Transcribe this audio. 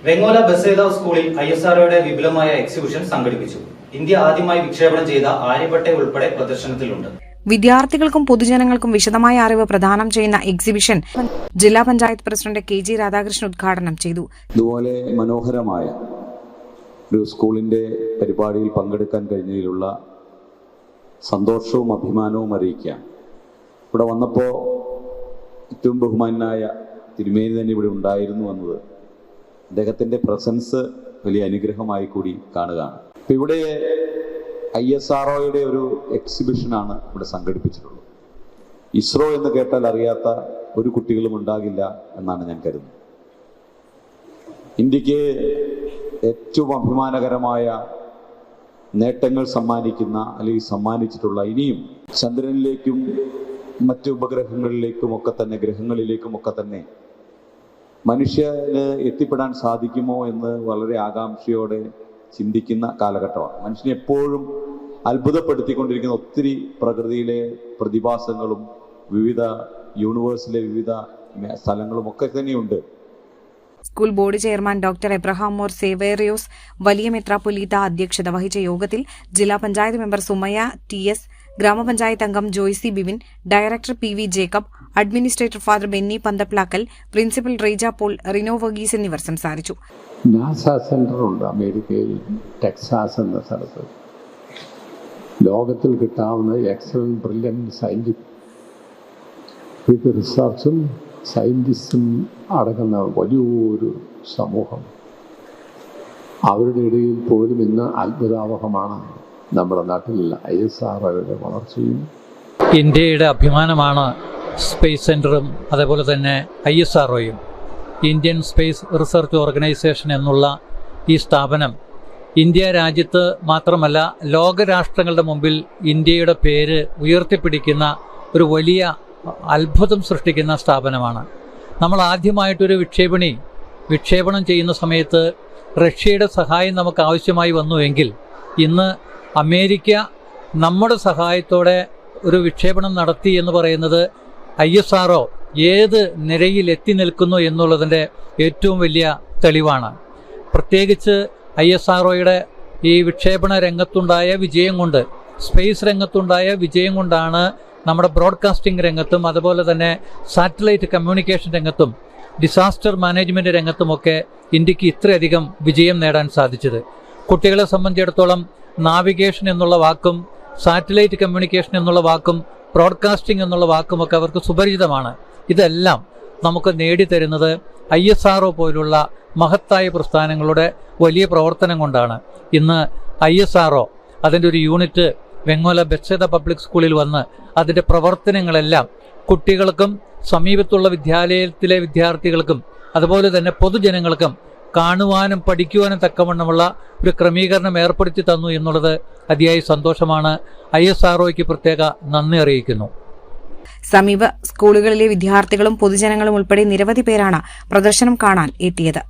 വെങ്ങോല ബസേദ സ്കൂളിൽ ISROയുടെ വിപുലമായ എക്സിബിഷൻ സംഘടിപ്പിച്ചു. ഇന്ത്യ ആദ്യമായി വിക്ഷേപണം ചെയ്ത ആര്യഭട്ടെ ഉൾപ്പെടെ പ്രദർശനത്തിലുണ്ട്. വിദ്യാർത്ഥികൾക്കും പൊതുജനങ്ങൾക്കും വിശദമായ അറിവ് പ്രദാനം ചെയ്യുന്ന എക്സിബിഷൻ ജില്ലാ പഞ്ചായത്ത് പ്രസിഡന്റ് KG രാധാകൃഷ്ണൻ ഉദ്ഘാടനം ചെയ്തു. ഇതുപോലെ മനോഹരമായ ഒരു സ്കൂളിന്റെ പരിപാടിയിൽ പങ്കെടുക്കാൻ കഴിഞ്ഞതിലുള്ള സന്തോഷവും അഭിമാനവും അറിയിക്കാം. ഇവിടെ വന്നപ്പോൾ ഏറ്റവും ബഹുമാനായ തിരുമേനി തന്നെ ഇവിടെ ഉണ്ടായിരുന്നു എന്നത് അദ്ദേഹത്തിൻ്റെ പ്രസൻസ് വലിയ അനുഗ്രഹമായി കൂടി കാണുകയാണ്. ഇപ്പം ഇവിടെ ISROയുടെ ഒരു എക്സിബിഷനാണ് ഇവിടെ സംഘടിപ്പിച്ചിട്ടുള്ളത്. ISRO എന്ന് കേട്ടാൽ അറിയാത്ത ഒരു കുട്ടികളും ഉണ്ടാകില്ല എന്നാണ് ഞാൻ കരുതുന്നത്. ഇന്ത്യക്ക് ഏറ്റവും അഭിമാനകരമായ നേട്ടങ്ങൾ സമ്മാനിക്കുന്ന അല്ലെങ്കിൽ സമ്മാനിച്ചിട്ടുള്ള, ഇനിയും ചന്ദ്രനിലേക്കും മറ്റ് ഉപഗ്രഹങ്ങളിലേക്കുമൊക്കെ തന്നെ ഗ്രഹങ്ങളിലേക്കുമൊക്കെ തന്നെ മനുഷ്യന് എത്തിപ്പെടാൻ സാധിക്കുമോ എന്ന് വളരെ ആകാംക്ഷയോടെ ചിന്തിക്കുന്ന കാലഘട്ടമാണ്. മനുഷ്യനെ എപ്പോഴും അത്ഭുതപ്പെടുത്തിക്കൊണ്ടിരിക്കുന്ന ഒത്തിരി പ്രകൃതിയിലെ പ്രതിഭാസങ്ങളും വിവിധ യൂണിവേഴ്സിലെ വിവിധ സ്ഥലങ്ങളും ഒക്കെ തന്നെയുണ്ട്. School board chairman doctor Abraham more Severios വലിയ മെത്രാപ്പൊലീത്ത അധ്യക്ഷത വഹിച്ച യോഗത്തിൽ ജില്ലാ പഞ്ചായത്ത് മെമ്പർ സുമയ്യ TS, ഗ്രാമപഞ്ചായത്ത് അംഗം Joicy Bivin, director PV Jacob, administrator father Benny Panthaplackal, principal Reeja Paul, Rino Varghese എന്നിവർ സംസാരിച്ചു. നാസ സെന്റർ ഉണ്ട് അമേരിക്കയിൽ, ടെക്സാസ് എന്ന സ്ഥലത്ത്. ലോകത്തിൽ കിട്ടാവുന്ന എക്സലന്റ് ബ്രില്യന്റ് സയന്റിഫിക് റിസർച്ചും സയന്റിസ്റ്റും അടങ്ങുന്ന വലിയൊരു സമൂഹം. അവരുടെ ഇടയിൽ പോലും ഇന്ന് അത്ഭുതാവഹമാണ് നമ്മുടെ നാട്ടിൽ ISROയുടെ വളർച്ചയും. ഇന്ത്യയുടെ അഭിമാനമാണ് സ്പേസ് സെൻറ്ററും അതേപോലെ തന്നെ ISROയും. ഇന്ത്യൻ സ്പേസ് റിസർച്ച് ഓർഗനൈസേഷൻ എന്നുള്ള ഈ സ്ഥാപനം ഇന്ത്യ രാജ്യത്ത് മാത്രമല്ല ലോകരാഷ്ട്രങ്ങളുടെ മുമ്പിൽ ഇന്ത്യയുടെ പേര് ഉയർത്തിപ്പിടിക്കുന്ന ഒരു വലിയ അത്ഭുതം സൃഷ്ടിക്കുന്ന സ്ഥാപനമാണ്. നമ്മൾ ആദ്യമായിട്ടൊരു വിക്ഷേപണം ചെയ്യുന്ന സമയത്ത് റഷ്യയുടെ സഹായം നമുക്ക് ആവശ്യമായി വന്നുവെങ്കിൽ ഇന്ന് അമേരിക്ക നമ്മുടെ സഹായത്തോടെ ഒരു വിക്ഷേപണം നടത്തി എന്ന് പറയുന്നത് ISRO ഏത് നിരയിൽ എത്തി നിൽക്കുന്നു എന്നുള്ളതിൻ്റെ ഏറ്റവും വലിയ തെളിവാണ്. പ്രത്യേകിച്ച് ISROയുടെ ഈ വിക്ഷേപണ രംഗത്തുണ്ടായ വിജയം കൊണ്ട്, സ്പേസ് രംഗത്തുണ്ടായ വിജയം കൊണ്ടാണ് നമ്മുടെ ബ്രോഡ്കാസ്റ്റിംഗ് രംഗത്തും അതുപോലെ തന്നെ സാറ്റലൈറ്റ് കമ്മ്യൂണിക്കേഷൻ രംഗത്തും ഡിസാസ്റ്റർ മാനേജ്മെൻറ്റ് രംഗത്തുമൊക്കെ ഇന്ത്യക്ക് ഇത്രയധികം വിജയം നേടാൻ സാധിച്ചത്. കുട്ടികളെ സംബന്ധിച്ചിടത്തോളം നാവിഗേഷൻ എന്നുള്ള വാക്കും സാറ്റലൈറ്റ് കമ്മ്യൂണിക്കേഷൻ എന്നുള്ള വാക്കും ബ്രോഡ്കാസ്റ്റിംഗ് എന്നുള്ള വാക്കുമൊക്കെ അവർക്ക് സുപരിചിതമാണ്. ഇതെല്ലാം നമുക്ക് നേടിത്തരുന്നത് ISRO പോലുള്ള മഹത്തായ പ്രസ്ഥാനങ്ങളുടെ വലിയ പ്രവർത്തനം കൊണ്ടാണ്. ഇന്ന് ISRO അതിൻ്റെ ഒരു യൂണിറ്റ് വെങ്ങോല ബസേദ പബ്ലിക് സ്കൂളിൽ വന്ന് അതിൻ്റെ പ്രവർത്തനങ്ങളെല്ലാം കുട്ടികൾക്കും സമീപത്തുള്ള വിദ്യാലയത്തിലെ വിദ്യാർത്ഥികൾക്കും അതുപോലെ തന്നെ പൊതുജനങ്ങൾക്കും കാണുവാനും പഠിക്കുവാനും തക്കവണ്ണമുള്ള ഒരു ക്രമീകരണം ഏർപ്പെടുത്തി തന്നു എന്നുള്ളത് അതിയായ സന്തോഷമാണ്. ISROയ്ക്ക് പ്രത്യേക നന്ദി അറിയിക്കുന്നു. സമീപ സ്കൂളുകളിലെ വിദ്യാർത്ഥികളും പൊതുജനങ്ങളും ഉൾപ്പെടെ നിരവധി പേരാണ് പ്രദർശനം കാണാൻ എത്തിയത്.